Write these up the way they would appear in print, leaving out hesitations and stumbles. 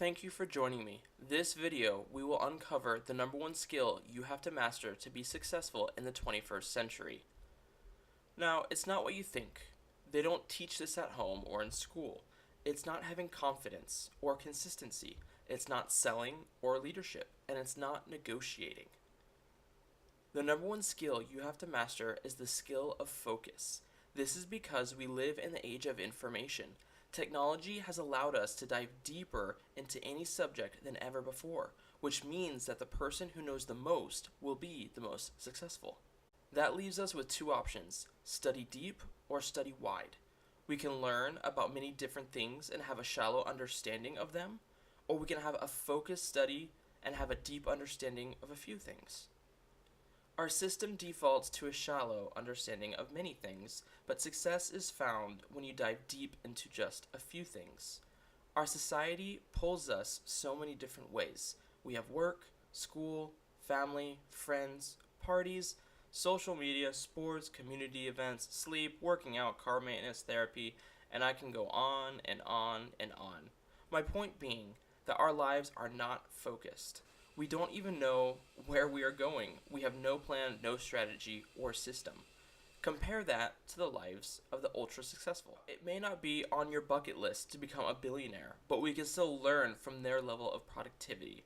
Thank you for joining me. This video, we will uncover the number one skill you have to master to be successful in the 21st century. Now, it's not what you think. They don't teach this at home or in school. It's not having confidence or consistency. It's not selling or leadership, and it's not negotiating. The number one skill you have to master is the skill of focus. This is because we live in the age of information. Technology has allowed us to dive deeper into any subject than ever before, which means that the person who knows the most will be the most successful. That leaves us with two options: study deep or study wide. We can learn about many different things and have a shallow understanding of them, or we can have a focused study and have a deep understanding of a few things. Our system defaults to a shallow understanding of many things, but success is found when you dive deep into just a few things. Our society pulls us so many different ways. We have work, school, family, friends, parties, social media, sports, community events, sleep, working out, car maintenance, therapy, and I can go on and on and on. My point being that our lives are not focused. We don't even know where we are going. We have no plan, no strategy, or system. Compare that to the lives of the ultra successful. It may not be on your bucket list to become a billionaire, but we can still learn from their level of productivity.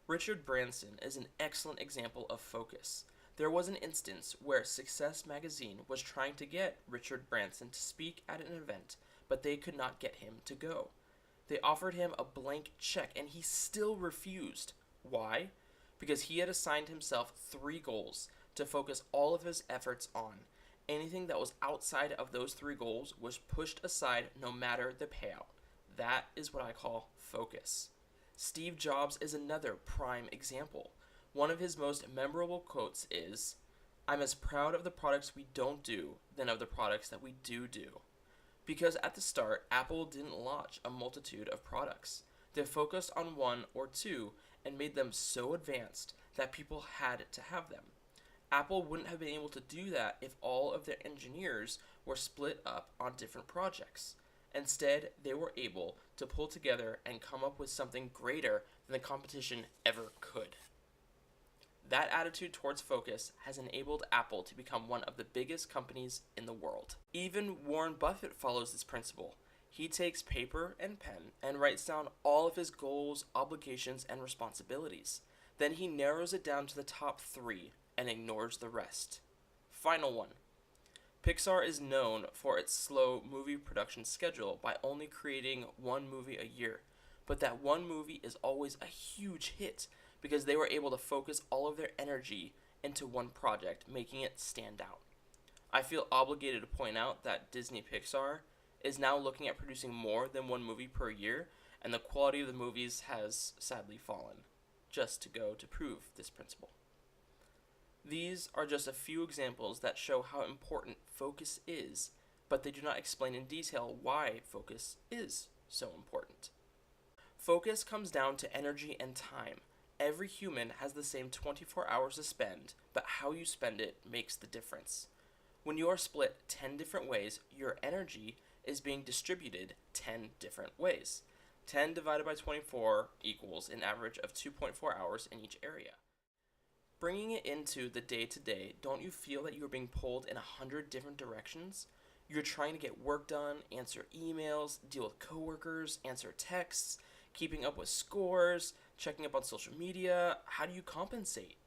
Richard Branson is an excellent example of focus. There was an instance where Success magazine was trying to get Richard Branson to speak at an event, but they could not get him to go. They offered him a blank check and he still refused. Why? Because he had assigned himself 3 goals to focus all of his efforts on. Anything that was outside of those 3 goals was pushed aside no matter the payout. That is what I call focus. Steve Jobs is another prime example. One of his most memorable quotes is, "I'm as proud of the products we don't do than of the products that we do." Because at the start, Apple didn't launch a multitude of products. They focused on 1 or 2 and made them so advanced that people had to have them. Apple wouldn't have been able to do that if all of their engineers were split up on different projects. Instead, they were able to pull together and come up with something greater than the competition ever could. That attitude towards focus has enabled Apple to become one of the biggest companies in the world. Even Warren Buffett follows this principle. He takes paper and pen and writes down all of his goals, obligations, and responsibilities. Then he narrows it down to the top 3 and ignores the rest. Final one. Pixar is known for its slow movie production schedule by only creating 1 movie a year. But that 1 movie is always a huge hit because they were able to focus all of their energy into one project, making it stand out. I feel obligated to point out that Disney Pixar is now looking at producing more than 1 movie per year, and the quality of the movies has sadly fallen, just to go to prove this principle. These are just a few examples that show how important focus is, but they do not explain in detail why focus is so important. Focus comes down to energy and time. Every human has the same 24 hours to spend, but how you spend it makes the difference. When you are split 10 different ways, your energy is being distributed 10 different ways. 10 divided by 24 equals an average of 2.4 hours in each area. Bringing it into the day-to-day, don't you feel that you are being pulled in 100 different directions? You're trying to get work done, answer emails, deal with coworkers, answer texts, keeping up with scores, checking up on social media. How do you compensate?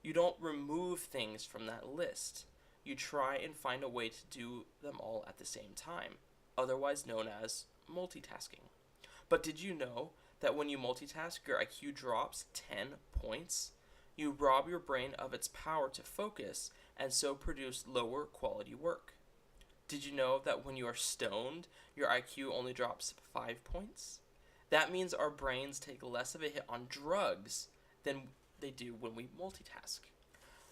You don't remove things from that list. You try and find a way to do them all at the same time, otherwise known as multitasking. But did you know that when you multitask, your IQ drops 10 points? You rob your brain of its power to focus and so produce lower quality work. Did you know that when you are stoned, your IQ only drops 5 points? That means our brains take less of a hit on drugs than they do when we multitask.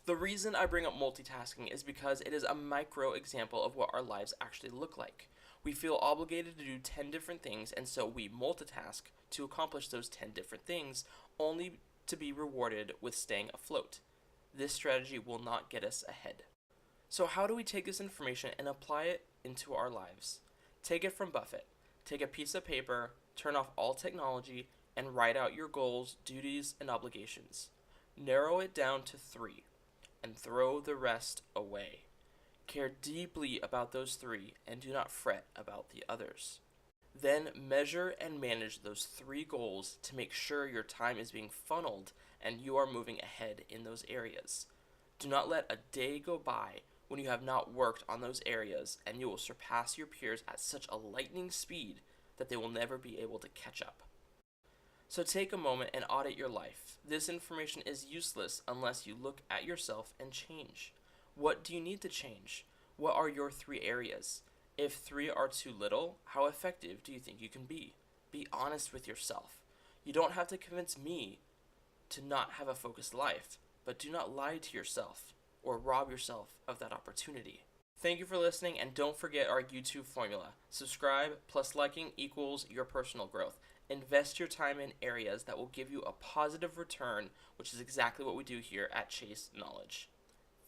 The reason I bring up multitasking is because it is a micro example of what our lives actually look like. We feel obligated to do 10 different things, and so we multitask to accomplish those 10 different things, only to be rewarded with staying afloat. This strategy will not get us ahead. So how do we take this information and apply it into our lives? Take it from Buffett. Take a piece of paper, turn off all technology, and write out your goals, duties, and obligations. Narrow it down to 3 and throw the rest away. Care deeply about those 3 and do not fret about the others. Then measure and manage those 3 goals to make sure your time is being funneled and you are moving ahead in those areas. Do not let a day go by when you have not worked on those areas, and you will surpass your peers at such a lightning speed that they will never be able to catch up. So take a moment and audit your life. This information is useless unless you look at yourself and change. What do you need to change? What are your 3 areas? If 3 are too little, how effective do you think you can be? Be honest with yourself. You don't have to convince me to not have a focused life, but do not lie to yourself or rob yourself of that opportunity. Thank you for listening, and don't forget our YouTube formula. Subscribe plus liking equals your personal growth. Invest your time in areas that will give you a positive return, which is exactly what we do here at Chase Knowledge.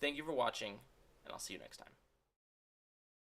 Thank you for watching, and I'll see you next time.